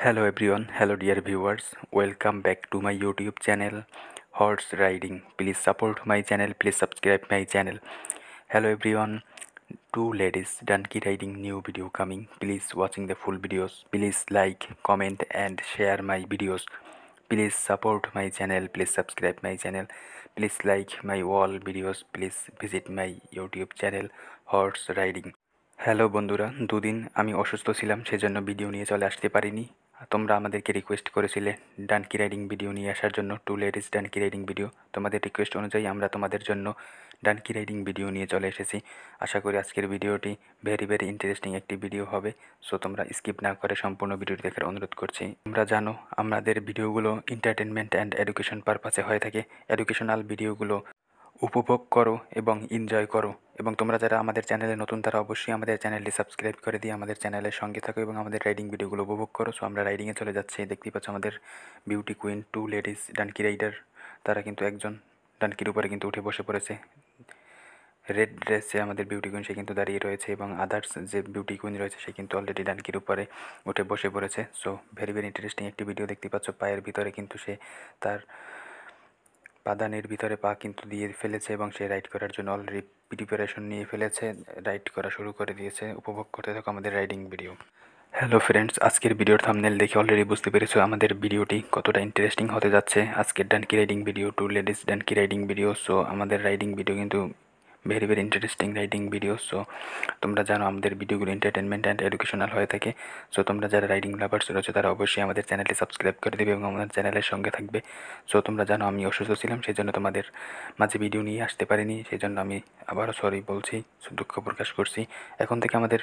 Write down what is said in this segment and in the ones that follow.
Hello everyone, hello dear viewers, welcome back to my YouTube channel Horse Riding. Please support my channel, please subscribe my channel. Hello everyone, two ladies donkey riding new video coming. Please watching the full videos. Please like, comment and share my videos. Please support my channel, please subscribe my channel. Please like my all videos. Please visit my YouTube channel Horse Riding. Hello বন্ধুরা, দুদিন আমি অসুস্থ ছিলাম, সেজন্য video নিয়ে চলে আসতে পারিনি। তোমরা আমাদেরকে রিকোয়েস্ট করেছিলে ডানকি রাইডিং ভিডিও নিয়ে আসার জন্য, two ladies donkey riding video. তোমাদের রিকোয়েস্ট অনুযায়ী আমরা তোমাদের জন্য ডানকি রাইডিং ভিডিও নিয়ে চলে এসেছি। আশা করি আজকের ভিডিওটি ভেরি ইন্টারেস্টিং একটি ভিডিও হবে। সো তোমরা স্কিপ না করে সম্পূর্ণ ভিডিওটি দেখার অনুরোধ করছি। তোমরা জানো আমাদের ভিডিওগুলো এন্টারটেনমেন্ট অ্যান্ড এডুকেশন পারপাসে হয়ে থাকে। এডুকেশনাল ভিডিওগুলো উপভোগ করো এবং এনজয় করো। এবং তোমরা যারা আমাদের চ্যানেলে নতুন তারা অবশ্যই আমাদের চ্যানেলটি সাবস্ক্রাইব করে দিয়ে আমাদের চ্যানেলের সঙ্গে থাকো এবং আমাদের রাইডিং ভিডিওগুলো উপভোগ করো। সো আমরা রাইডিংয়ে চলে যাচ্ছি। দেখতেই পাচ্ছ আমাদের beauty queen two ladies donkey rider, তারা কিন্তু একজন ডানকির উপরে কিন্তু উঠে বসে পড়েছে। রেড ড্রেসে আমাদের বিউটি কুইন সে কিন্তু দাঁড়িয়ে রয়েছে এবং আদার্স যে বিউটি কুইন রয়েছে সে কিন্তু অলরেডি ডানকির উপরে উঠে বসে পড়েছে। সো ভেরি ইন্টারেস্টিং একটি ভিডিও দেখতে পাচ্ছ। পায়ের ভিতরে কিন্তু সে তার পাদানের ভিতরে পা কিন্তু দিয়ে ফেলেছে এবং সে রাইড করার জন্য অলরেডি প্রিপারেশন নিয়ে ফেলেছে, রাইড করা শুরু করে দিয়েছে। উপভোগ করতে থাকো আমাদের রাইডিং ভিডিও। হ্যালো ফ্রেন্ডস, আজকের ভিডিওর থাম্বনেল দেখে অলরেডি বুঝতে পেরেছো আমাদের ভিডিওটি কতটা ইন্টারেস্টিং হতে যাচ্ছে। আজকের donkey riding video, two ladies donkey riding video. So আমাদের রাইডিং ভিডিও কিন্তু very interesting riding video. So তোমরা জানো আমাদের ভিডিওগুলো এন্টারটেনমেন্ট অ্যান্ড এডুকেশনাল হয়ে থাকে। সো তোমরা যারা রাইডিং লাভার্স রয়েছে তারা অবশ্যই আমাদের চ্যানেলটি সাবস্ক্রাইব করে দেবে এবং আমাদের চ্যানেলের সঙ্গে থাকবে। সো তোমরা জানো আমি অসুস্থ ছিলাম, সেই জন্য তোমাদের মাঝে ভিডিও নিয়ে আসতে পারিনি, সেই জন্য আমি আবারও সরি বলছি, দুঃখ প্রকাশ করছি। এখন থেকে আমাদের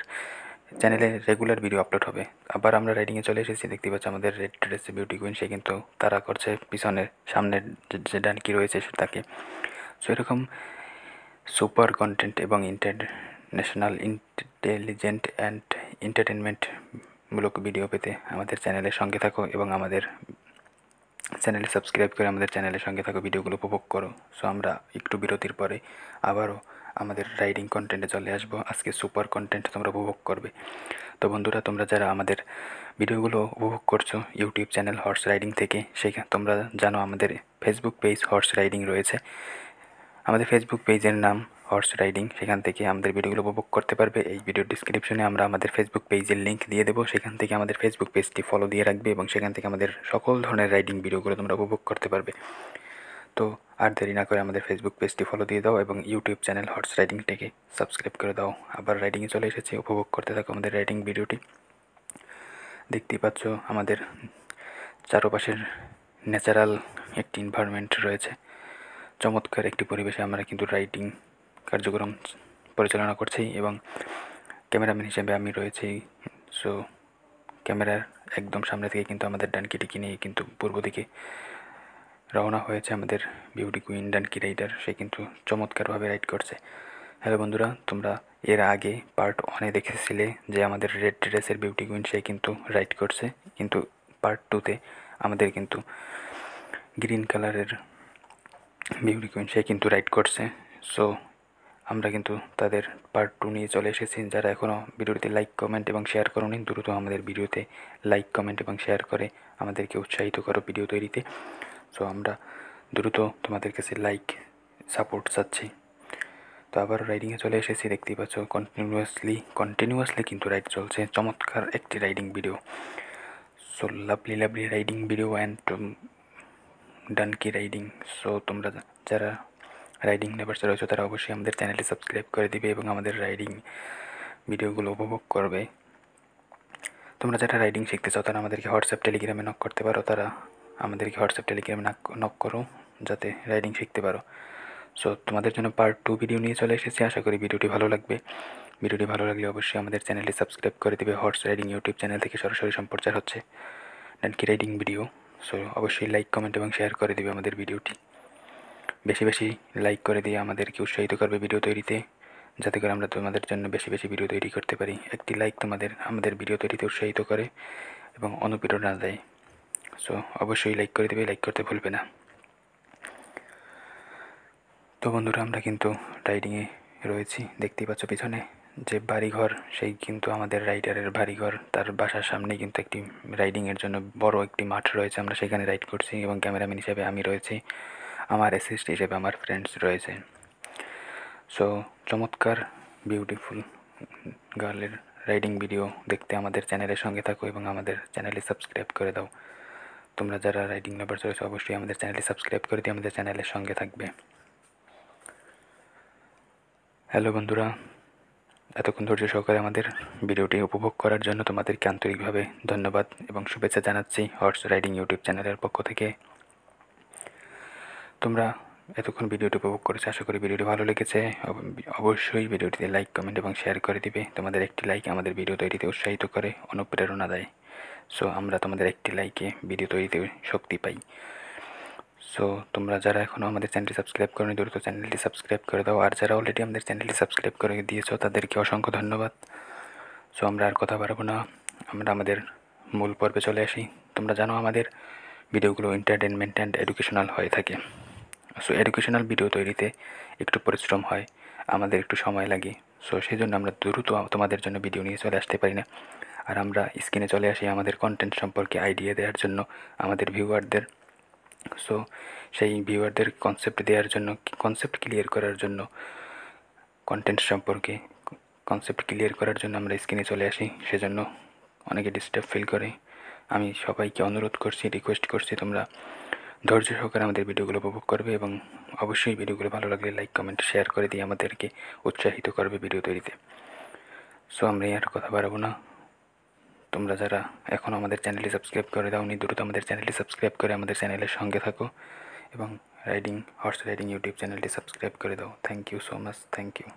চ্যানেলে রেগুলার ভিডিও আপলোড হবে। আবার আমরা রাইডিংয়ে চলে এসেছি। দেখতে পাচ্ছি আমাদের রেড ড্রেসে বিউটি কুইন সে কিন্তু তারা করছে পিছনের সামনের যে ডানকি রয়েছে তাকে। সো এরকম সুপার কন্টেন্ট এবং ইন্টারন্যাশনাল ইন্টেলিজেন্ট অ্যান্ড এন্টারটেনমেন্টমূলক ভিডিও পেতে আমাদের চ্যানেলের সঙ্গে থাকো এবং আমাদের চ্যানেলে সাবস্ক্রাইব করে আমাদের চ্যানেলের সঙ্গে থাকো, ভিডিওগুলো উপভোগ করো। সো আমরা একটু বিরতির পরে আবারও আমাদের রাইডিং কন্টেন্টে চলে আসবো। আজকে সুপার কন্টেন্ট তোমরা উপভোগ করবে। তো বন্ধুরা, তোমরা যারা আমাদের ভিডিওগুলো উপভোগ করছো ইউটিউব চ্যানেল হর্স রাইডিং থেকে, সেখানে তোমরা জানো আমাদের ফেসবুক পেজ হর্স রাইডিং রয়েছে। আমাদের ফেসবুক পেজের নাম হর্স রাইডিং, সেখান থেকে আমাদের ভিডিওগুলো উপভোগ করতে পারবে। এই ভিডিওর ডিসক্রিপশনে আমরা আমাদের ফেসবুক পেজের লিঙ্ক দিয়ে দেবো, সেখান থেকে আমাদের ফেসবুক পেজটি ফলো দিয়ে রাখবে এবং সেখান থেকে আমাদের সকল ধরনের রাইডিং ভিডিওগুলো তোমরা উপভোগ করতে পারবে। তো আর দেরি না করে আমাদের ফেসবুক পেজটি ফলো দিয়ে দাও এবং ইউটিউব চ্যানেল হর্স রাইডিংটাকে সাবস্ক্রাইব করে দাও। আবার রাইডিংয়ে চলে এসেছি, উপভোগ করতে থাকো আমাদের রাইডিং ভিডিওটি। দেখতেই পাচ্ছ আমাদের চারপাশের ন্যাচারাল একটি এনভায়রনমেন্ট রয়েছে। চমৎকার একটি পরিবেশে আমরা কিন্তু রাইডিং কার্যক্রম পরিচালনা করছি এবং ক্যামেরাম্যান হিসেবে আমি রয়েছি। সো ক্যামেরার একদম সামনে থেকে কিন্তু আমাদের ডানকিটিকে নিয়ে কিন্তু পূর্ব দিকে রওনা হয়েছে আমাদের বিউটি কুইন ডানকি রাইডার, সে কিন্তু চমৎকারভাবে রাইড করছে। হ্যালো বন্ধুরা, তোমরা এর আগে পার্ট 1-এ দেখেছিলে যে আমাদের রেড ড্রেসের বিউটি কুইন সে কিন্তু রাইড করছে, কিন্তু পার্ট 2-তে আমাদের কিন্তু গ্রিন কালারের বিউটি কুইন সে কিন্তু রাইড করছে। সো আমরা কিন্তু তাদের পার্ট 2 নিয়ে চলে এসেছি। যারা এখনও ভিডিওতে লাইক কমেন্ট এবং শেয়ার করোনি, দ্রুত আমাদের ভিডিওতে লাইক কমেন্ট এবং শেয়ার করে আমাদেরকে উৎসাহিত করো ভিডিও তৈরিতে। সো আমরা দ্রুত তোমাদের কাছে লাইক সাপোর্ট চাচ্ছি। তো আবার রাইডিংয়ে চলে এসেছি। দেখতেই পাচ্ছ কন্টিনিউয়াসলি কিন্তু রাইড চলছে। চমৎকার একটি riding video. So lovely riding video and donkey riding. So তোমরা যারা রাইডিং লাভার্স রয়েছে তারা অবশ্যই আমাদের চ্যানেলটি সাবস্ক্রাইব করে দিবে এবং আমাদের রাইডিং ভিডিওগুলো উপভোগ করবে। তোমরা যারা রাইডিং শিখতে চাও তারা আমাদেরকে হোয়াটসঅ্যাপ টেলিগ্রামে নক করতে পারো। তারা আমাদেরকে হোয়াটসঅ্যাপ টেলিগ্রামে নক করো যাতে রাইডিং শিখতে পারো। সো তোমাদের জন্য পার্ট 2 ভিডিও নিয়ে চলে এসেছি। আশা করি ভিডিওটি ভালো লাগবে। ভিডিওটি ভালো লাগলে অবশ্যই আমাদের চ্যানেলটি সাবস্ক্রাইব করে দেবে। হর্স রাইডিং ইউটিউব চ্যানেল থেকে সরাসরি সম্প্রচার হচ্ছে ডানকি রাইডিং ভিডিও। সো অবশ্যই লাইক কমেন্ট এবং শেয়ার করে দেবে আমাদের ভিডিওটি। বেশি লাইক করে দিয়ে আমাদেরকে উৎসাহিত করবে ভিডিও তৈরিতে, যাতে করে আমরা তোমাদের জন্য বেশি ভিডিও তৈরি করতে পারি। একটি লাইক আমাদের ভিডিও তৈরিতে উৎসাহিত করে এবং অনুপ্রেরণা দেয়। সো অবশ্যই লাইক করে দেবে, লাইক করতে ভুলবে না। তো বন্ধুরা, আমরা কিন্তু রাইডিংয়ে রয়েছি। দেখতেই পাচ্ছ পিছনে যে বাড়িঘর সেই কিন্তু আমাদের রাইডারের বাড়িঘর, তার বাসার সামনেই কিন্তু একটি রাইডিংয়ের জন্য বড় একটি মাঠ রয়েছে, আমরা সেখানে রাইড করছি এবং ক্যামেরাম্যান হিসেবে আমি রয়েছি, আমার অ্যাসিস্ট হিসেবে আমার ফ্রেন্ডস রয়েছে। সো চমৎকার বিউটিফুল গার্লের রাইডিং ভিডিও দেখতে আমাদের চ্যানেলের সঙ্গে থাকো এবং আমাদের চ্যানেলে সাবস্ক্রাইব করে দাও। তোমরা যারা রাইডিং লাভার্স রয়েছে অবশ্যই আমাদের চ্যানেলে সাবস্ক্রাইব করে দিয়ে আমাদের চ্যানেলের সঙ্গে থাকবে। হ্যালো বন্ধুরা, এতক্ষণ ধৈর্য সহকারে আমাদের ভিডিওটি উপভোগ করার জন্য তোমাদেরকে আন্তরিকভাবে ধন্যবাদ এবং শুভেচ্ছা জানাচ্ছি হর্স রাইডিং ইউটিউব চ্যানেলের পক্ষ থেকে। তোমরা এতক্ষণ ভিডিওটি উপভোগ করেছো, আশা করি ভিডিওটি ভালো লেগেছে। অবশ্যই ভিডিওটিতে লাইক, কমেন্ট এবং শেয়ার করে দিবে। তোমাদের একটি লাইক আমাদের ভিডিও তৈরিতে উৎসাহিত করে, অনুপ্রেরণা দেয়। সো আমরা তোমাদের একটি লাইকে ভিডিও তৈরিতে শক্তি পাই। সো তোমরা যারা এখনও আমাদের চ্যানেলটি সাবস্ক্রাইব করোনি দ্রুত চ্যানেলটি সাবস্ক্রাইব করে দাও, আর যারা অলরেডি আমাদের চ্যানেলটি সাবস্ক্রাইব করে দিয়েছো তাদেরকে অসংখ্য ধন্যবাদ। সো আমরা আর কথা বাড়াবো না, আমরা আমাদের মূল পর্বে চলে আসি। তোমরা জানো আমাদের ভিডিওগুলো এন্টারটেনমেন্ট অ্যান্ড এডুকেশনাল হয়ে থাকে। সো এডুকেশনাল ভিডিও তৈরিতে একটু পরিশ্রম হয়, আমাদের একটু সময় লাগে। সো সেই জন্য আমরা দ্রুত তোমাদের জন্য ভিডিও নিয়ে চলে আসতে পারি না, আর আমরা স্ক্রিনে চলে আসি আমাদের কন্টেন্ট সম্পর্কে আইডিয়া দেওয়ার জন্য আমাদের ভিউয়ারদের। সো সেই ভিউয়ারদের কনসেপ্ট দেওয়ার জন্য, কনসেপ্ট ক্লিয়ার করার জন্য, কন্টেন্ট সম্পর্কে কনসেপ্ট ক্লিয়ার করার জন্য আমরা স্ক্রিনে চলে আসি। সেজন্য অনেকে ডিস্টার্ব ফিল করে। আমি সবাইকে অনুরোধ করছি, রিকোয়েস্ট করছি, তোমরা ধৈর্য সহকারে আমাদের ভিডিওগুলো উপভোগ করবে এবং অবশ্যই ভিডিওগুলো ভালো লাগলে লাইক, কমেন্ট, শেয়ার করে দিয়ে আমাদেরকে উৎসাহিত করবে ভিডিও তৈরিতে। সো আমরা আর কথা বাড়াবো না, তোমরা যারা এখনও আমাদের চ্যানেলটি সাবস্ক্রাইব করে দাওনি দ্রুত আমাদের চ্যানেলটি সাবস্ক্রাইব করে আমাদের চ্যানেলের সঙ্গে থাকো এবং হর্স রাইডিং ইউটিউব চ্যানেলটি সাবস্ক্রাইব করে দাও। Thank you so much, thank you.